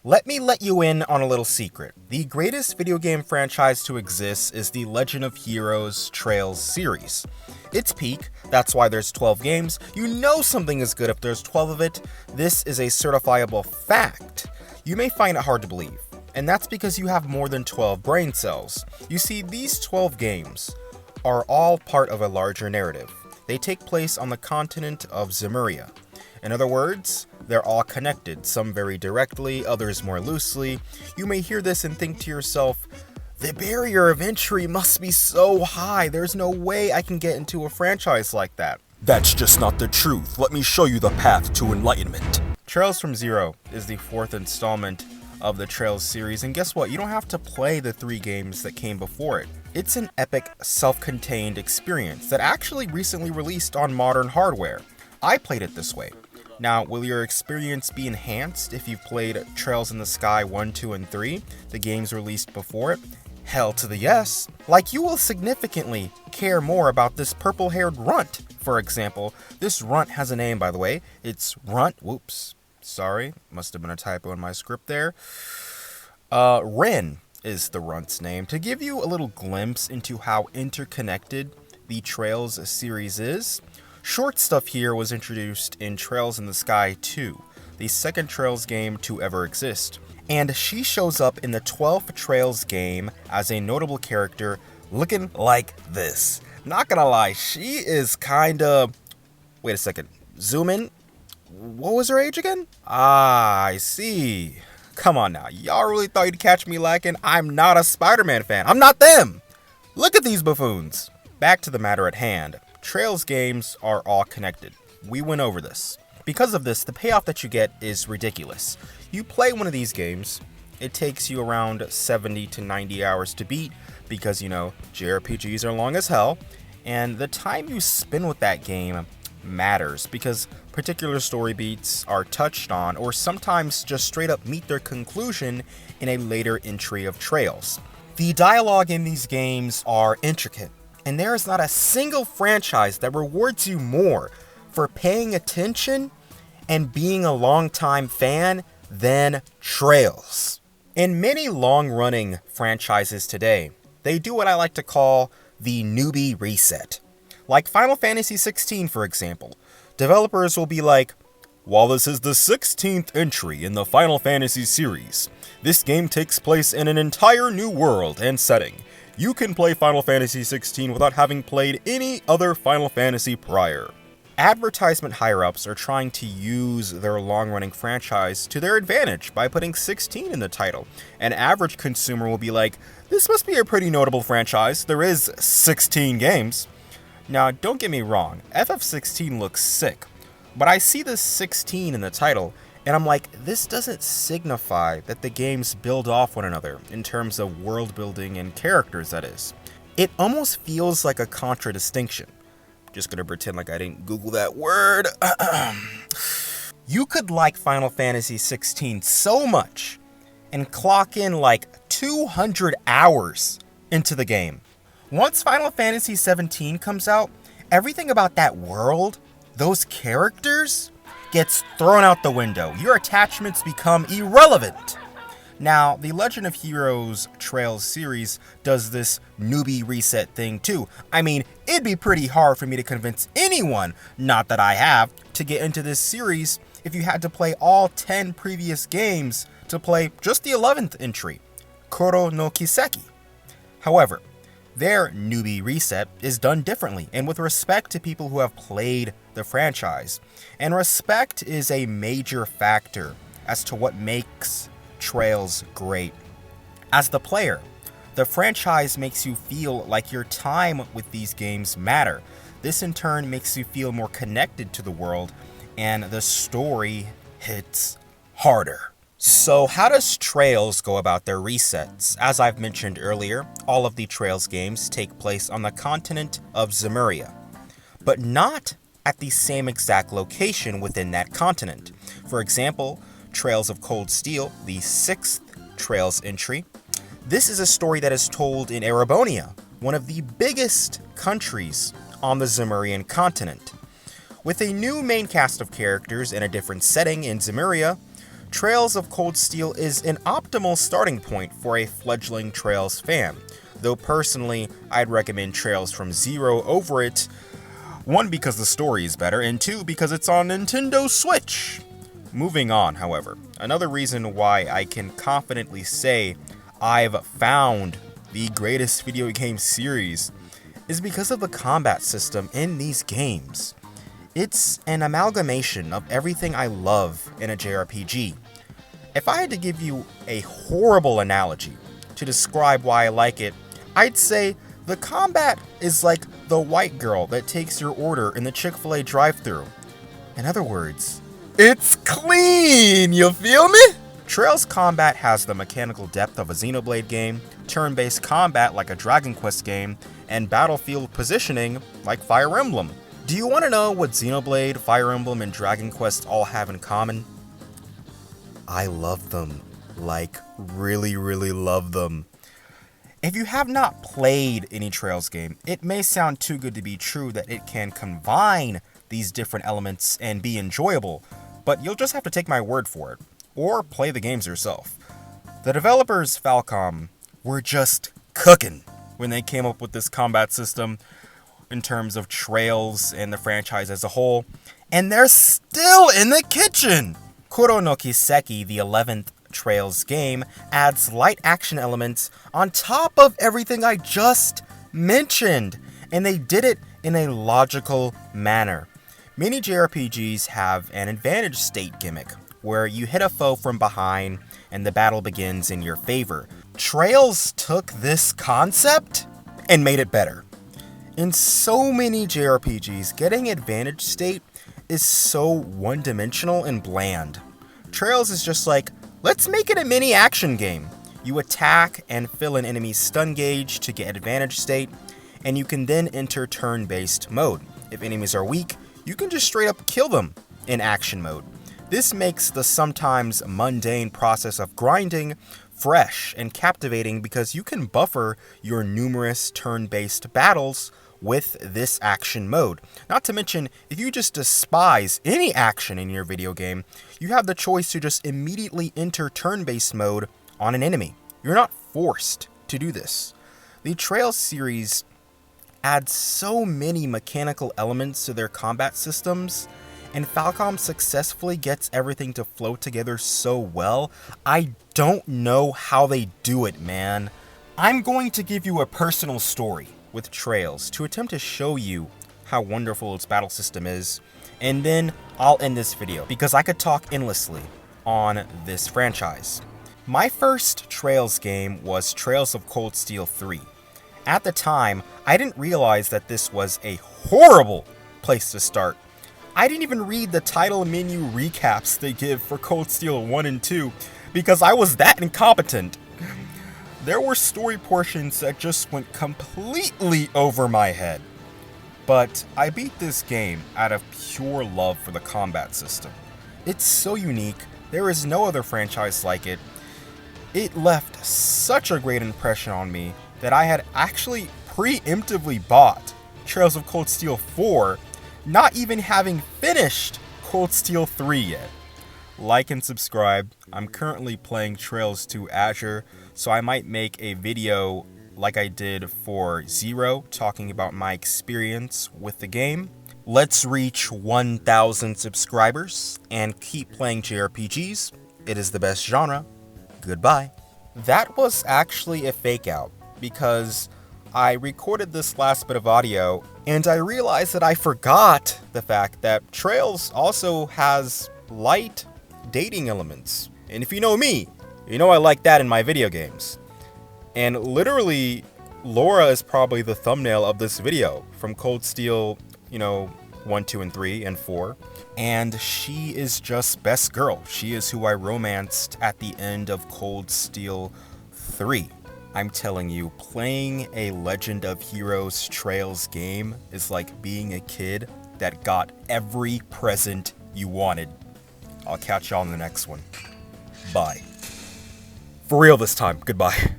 Let me let you in on a little secret. The greatest video game franchise to exist is the Legend of Heroes Trails series. It's peak, that's why there's 12 games. You know something is good if there's 12 of it. This is a certifiable fact. You may find it hard to believe, and that's because you have more than 12 brain cells. You see, these 12 games are all part of a larger narrative. They take place on the continent of Zemuria. In other words, they're all connected, some very directly, others more loosely. You may hear this and think to yourself, the barrier of entry must be so high, there's no way I can get into a franchise like that. That's just not the truth. Let me show you the path to enlightenment. Trails from Zero is the fourth installment of the Trails series, and guess what? You don't have to play the 3 games that came before it. It's an epic, self-contained experience that actually recently released on modern hardware. I played it this way. Now, will your experience be enhanced if you've played Trails in the Sky 1, 2, and 3, the games released before it? Hell to the yes. Like, you will significantly care more about this purple-haired runt, for example. This runt has a name, by the way. It's Runt. Whoops. Sorry. Must have been a typo in my script there. Ren is the runt's name. To give you a little glimpse into how interconnected the Trails series is, Short Stuff here was introduced in Trails in the Sky 2, the second Trails game to ever exist. And she shows up in the 12th Trails game as a notable character looking like this. Not gonna lie, she is kinda... Wait a second. Zoom in. What was her age again? Ah, I see. Come on now. Y'all really thought you'd catch me lacking? I'm not a Spider-Man fan. I'm not them. Look at these buffoons. Back to the matter at hand. Trails games are all connected. We went over this. Because of this, the payoff that you get is ridiculous. You play one of these games, it takes you around 70 to 90 hours to beat because, you know, Jrpgs are long as hell, and the time you spend with that game matters because particular story beats are touched on or sometimes just straight up meet their conclusion in a later entry of Trails. The dialogue in these games are intricate, and there is not a single franchise that rewards you more for paying attention and being a longtime fan than Trails. In many long-running franchises today, they do what I like to call the Newbie Reset. Like Final Fantasy XVI, for example, developers will be like, while this is the 16th entry in the Final Fantasy series, this game takes place in an entire new world and setting. You can play Final Fantasy XVI without having played any other Final Fantasy prior. Advertisement higher-ups are trying to use their long-running franchise to their advantage by putting 16 in the title. An average consumer will be like, this must be a pretty notable franchise, there is 16 games. Now, don't get me wrong, FF16 looks sick, but I see this 16 in the title, and I'm like, this doesn't signify that the games build off one another in terms of world building and characters, that is. It almost feels like a contradistinction. Just gonna pretend like I didn't Google that word. You could like Final Fantasy 16 so much and clock in like 200 hours into the game. Once Final Fantasy 17 comes out, everything about that world, those characters, gets thrown out the window. Your attachments become irrelevant. Now, the Legend of Heroes Trails series does this Newbie Reset thing too. I mean, it'd be pretty hard for me to convince anyone, not that I have, to get into this series if you had to play all 10 previous games to play just the 11th entry, Koro no Kiseki. However, their Newbie Reset is done differently and with respect to people who have played the franchise. And respect is a major factor as to what makes Trails great. As the player, the franchise makes you feel like your time with these games matter. This in turn makes you feel more connected to the world, and the story hits harder. So how does Trails go about their resets? As I've mentioned earlier, all of the Trails games take place on the continent of Zemuria, but not at the same exact location within that continent. For example, Trails of Cold Steel, the 6th Trails entry. This is a story that is told in Erebonia, one of the biggest countries on the Zemurian continent. With a new main cast of characters and a different setting in Zemuria, Trails of Cold Steel is an optimal starting point for a fledgling Trails fan, though personally, I'd recommend Trails from Zero over it, 1 because the story is better, and 2 because it's on Nintendo Switch. Moving on, however, another reason why I can confidently say I've found the greatest video game series is because of the combat system in these games. It's an amalgamation of everything I love in a JRPG. If I had to give you a horrible analogy to describe why I like it, I'd say the combat is like the white girl that takes your order in the Chick-fil-A drive-thru. In other words, it's clean, you feel me? Trails combat has the mechanical depth of a Xenoblade game, turn-based combat like a Dragon Quest game, and battlefield positioning like Fire Emblem. Do you want to know what Xenoblade, Fire Emblem, and Dragon Quest all have in common? I love them. Like, really, really love them. If you have not played any Trails game, it may sound too good to be true that it can combine these different elements and be enjoyable, but you'll just have to take my word for it, or play the games yourself. The developers, Falcom, were just cooking when they came up with this combat system in terms of Trails and the franchise as a whole, and they're still in the kitchen! Kuro no Kiseki, the 11th Trails game, adds light action elements on top of everything I just mentioned, and they did it in a logical manner. Many JRPGs have an advantage state gimmick, where you hit a foe from behind and the battle begins in your favor. Trails took this concept and made it better. In so many JRPGs, getting advantage state is so one-dimensional and bland. Trails is just like, let's make it a mini action game. You attack and fill an enemy's stun gauge to get advantage state, and you can then enter turn-based mode. If enemies are weak, you can just straight up kill them in action mode. This makes the sometimes mundane process of grinding fresh and captivating because you can buffer your numerous turn-based battles with this action mode. Not to mention, if you just despise any action in your video game, you have the choice to just immediately enter turn-based mode on an enemy. You're not forced to do this. The Trails series adds so many mechanical elements to their combat systems, and Falcom successfully gets everything to flow together so well. I don't know how they do it, man. I'm going to give you a personal story with Trails to attempt to show you how wonderful its battle system is, and then I'll end this video because I could talk endlessly on this franchise. My first Trails game was Trails of Cold Steel 3. At the time, I didn't realize that this was a horrible place to start. I didn't even read the title menu recaps they give for Cold Steel 1 and 2 because I was that incompetent. There were story portions that just went completely over my head. But I beat this game out of pure love for the combat system. It's so unique, there is no other franchise like it. It left such a great impression on me that I had actually preemptively bought Trails of Cold Steel 4, not even having finished Cold Steel 3 yet. Like and subscribe. I'm currently playing Trails to Azure, so I might make a video like I did for Zero, talking about my experience with the game. Let's reach 1,000 subscribers and keep playing JRPGs. It is the best genre. Goodbye. That was actually a fake out because I recorded this last bit of audio and I realized that I forgot the fact that Trails also has light dating elements. And if you know me, you know I like that in my video games. And literally, Laura is probably the thumbnail of this video from Cold Steel, 1, 2, and 3, and 4. And she is just best girl. She is who I romanced at the end of Cold Steel 3. I'm telling you, playing a Legend of Heroes Trails game is like being a kid that got every present you wanted. I'll catch y'all in the next one. Bye. For real this time. Goodbye.